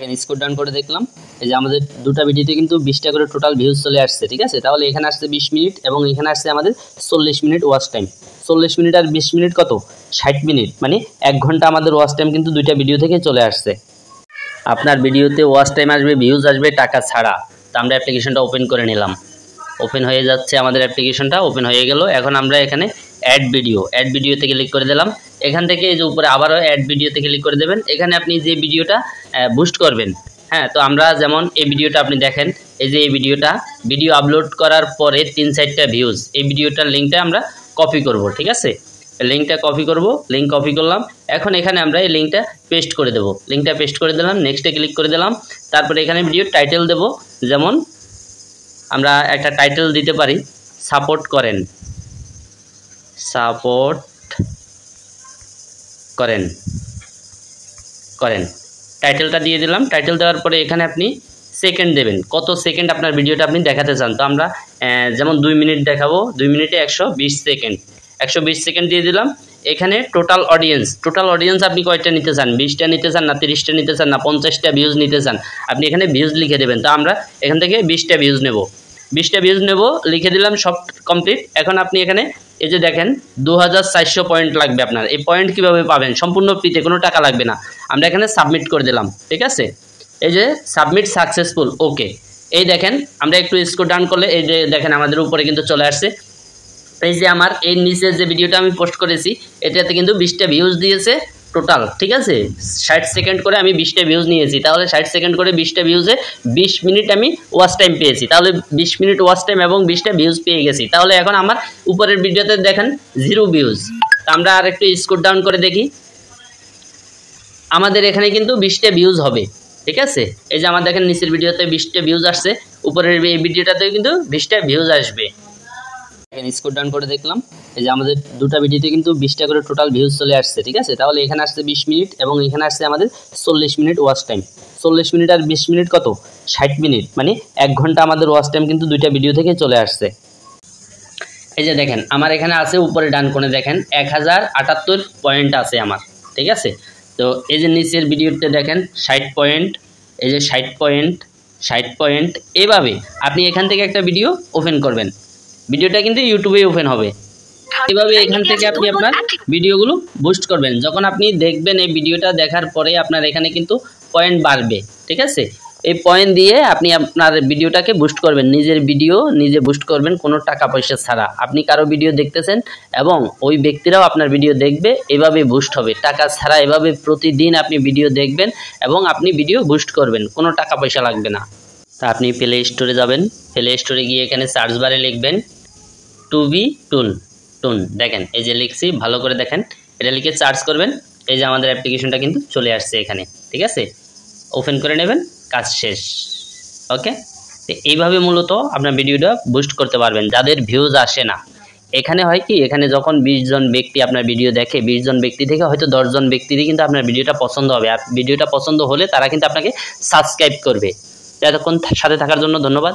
এখানে scroll down করে দেখলাম এই যে আমাদের দুটো ভিডিওতে কিন্তু 20টা করে টোটাল ভিউজ চলে আসছে। ঠিক আছে, তাহলে এখানে আসছে 20 মিনিট এবং এখানে আসছে আমাদের 40 মিনিট ওয়াচ টাইম। 40 মিনিট আর 20 মিনিট কত, 60 মিনিট, মানে 1 ঘন্টা আমাদের ওয়াচ টাইম কিন্তু দুইটা ভিডিও থেকে চলে আসছে। আপনার ভিডিওতে ওয়াচ টাইম আসবে, ভিউজ আসবে টাকা ছাড়া। তো আমরা অ্যাপ্লিকেশনটা ওপেন করে নিলাম, ওপেন হয়ে যাচ্ছে আমাদের অ্যাপ্লিকেশনটা, ওপেন হয়ে গেল। এখন আমরা এখানে অ্যাড ভিডিওতে ক্লিক করে দিলাম। এখান থেকে এই যে উপরে আবারও অ্যাড ভিডিওতে ক্লিক করে দেবেন। এখানে আপনি যে ভিডিওটা বুস্ট করবেন, হ্যাঁ, তো আমরা যেমন এই ভিডিওটা আপনি দেখেন, এই যে এই ভিডিও আপলোড করার পরে 3-4টা ভিউজ, এই ভিডিওটার লিঙ্কটা আমরা কপি করব। ঠিক আছে, লিঙ্কটা কপি করব, লিঙ্ক কপি করলাম। এখন এখানে আমরা এই লিঙ্কটা পেস্ট করে দেব, লিঙ্কটা পেস্ট করে দিলাম, নেক্সটে ক্লিক করে দিলাম। তারপরে এখানে ভিডিও টাইটেল দেব, যেমন আমরা একটা টাইটেল দিতে পারি সাপোর্ট করেন টাইটেলটা দিয়ে দিলাম। টাইটেল দেওয়ার পরে এখানে আপনি সেকেন্ড দেবেন, কত সেকেন্ড আপনার ভিডিওটা আপনি দেখাতে চান। তো আমরা যেমন 2 মিনিট দেখাবো, 2 মিনিটে 120 সেকেন্ড দিয়ে দিলাম। এখানে টোটাল অডিয়েন্স আপনি কয়টা নিতে চান, 20টা নিতে চান না 30টা নিতে চান না 50টা ভিউজ নিতে চান, আপনি এখানে ভিউজ লিখে দেবেন। তো আমরা এখান থেকে 20টা ভিউজ নেব, লিখে দিলাম, সব কমপ্লিট। এখন আপনি এখানে এই যে দেখেন 2400 পয়েন্ট লাগবে আপনার। এই পয়েন্ট কিভাবে পাবেন, সম্পূর্ণ ফ্রিতে, কোনো টাকা লাগবে না। আমরা এখানে সাবমিট করে দিলাম। ঠিক আছে, এই যে সাবমিট সাকসেসফুল, ওকে। এই দেখেন আমরা একটু স্ক্রল ডাউন করলে এই যে দেখেন আমাদের উপরে কিন্তু চলে আসছে। এই যে আমার এই নিচে যে ভিডিওটা আমি পোস্ট করেছি এটাতে কিন্তু 20টা ভিউজ দিয়েছে টোটাল। ঠিক আছে, 60 সেকেন্ড করে আমি 20টা ভিউজ নিয়েছি, তাহলে 60 সেকেন্ড করে 20টা ভিউজে 20 মিনিট আমি ওয়াচ টাইম পেয়েছি, তাহলে 20 মিনিট ওয়াচ টাইম এবং 20টা ভিউজ পেয়ে গেছি। তাহলে এখন আমার উপরের ভিডিওতে দেখেন 0 ভিউজ। আমরা আর একটু স্ক্রল ডাউন করে দেখি, আমাদের এখানে কিন্তু 20টা ভিউজ হবে। ঠিক আছে, এই যে আমার দেখেন নিচের ভিডিওতে 20টা ভিউজ আসছে, উপরের এই ভিডিওটাতেও কিন্তু 20টা ভিউজ আসবে। এখানে স্ক্রল ডাউন করে দেখলাম এই যে আমাদের দুটো ভিডিওতে কিন্তু 20টা করে টোটাল ভিউজ চলে আসছে। ঠিক আছে, তাহলে এখানে আসছে 20 মিনিট এবং এখানে আসছে আমাদের 40 মিনিট ওয়াচ টাইম। 40 মিনিট আর 20 মিনিট কত, 60 মিনিট, মানে 1 ঘন্টা আমাদের ওয়াচ টাইম কিন্তু দুইটা ভিডিও থেকে চলে আসছে। এই যে দেখেন আমার এখানে আছে উপরে ডান কোণে দেখেন 1078 পয়েন্ট আছে আমার। ঠিক আছে, তো এই যে নিচের ভিডিওতে দেখেন 60 পয়েন্ট, এই যে 60 পয়েন্ট। এভাবে আপনি এখান থেকে একটা ভিডিও ওপেন করবেন, ভিডিওটা কিন্তু ইউটিউবে ওপেন হবে। এভাবে এখান থেকে আপনি আপনার ভিডিওগুলো বুস্ট করবেন। যখন আপনি দেখবেন এই ভিডিওটা দেখার পরে আপনার এখানে কিন্তু পয়েন্ট বাড়বে। ঠিক আছে, এই পয়েন্ট দিয়ে আপনি আপনার ভিডিওটাকে বুস্ট করবেন, নিজের ভিডিও নিজে বুস্ট করবেন কোনো টাকা পয়সা ছাড়া। আপনি কারো ভিডিও দেখতেছেন এবং ওই ব্যক্তিরাও আপনার ভিডিও দেখবে, এভাবে বুস্ট হবে টাকা ছাড়া। এভাবে প্রতিদিন আপনি ভিডিও দেখবেন এবং আপনি ভিডিও বুস্ট করবেন, কোনো টাকা পয়সা লাগবে না। তা আপনি প্লে স্টোরে যাবেন, প্লে স্টোরে গিয়ে এখানে সার্চ বারে লিখবেন টুবিটুন। দেখেন এই যে লিখছি, ভালো করে দেখেন, এটা লিখে সার্চ করবেন। এই যে আমাদের অ্যাপ্লিকেশনটা কিন্তু চলে আসছে এখানে। ঠিক আছে, ওপেন করে নেবেন, কাজ শেষ। ওকে, তো এইভাবে মূলত আপনার ভিডিওটা বুস্ট করতে পারবেন যাদের ভিউজ আসে না। এখানে হয় কি, এখানে যখন 20 জন ব্যক্তি আপনার ভিডিও দেখে, 20 জন ব্যক্তি থেকে হয়তো 10 জন ব্যক্তিরই কিন্তু আপনার ভিডিওটা পছন্দ হবে, আর ভিডিওটা পছন্দ হলে তারা কিন্তু আপনাকে সাবস্ক্রাইব করবে। এতক্ষণ সাথে থাকার জন্য ধন্যবাদ।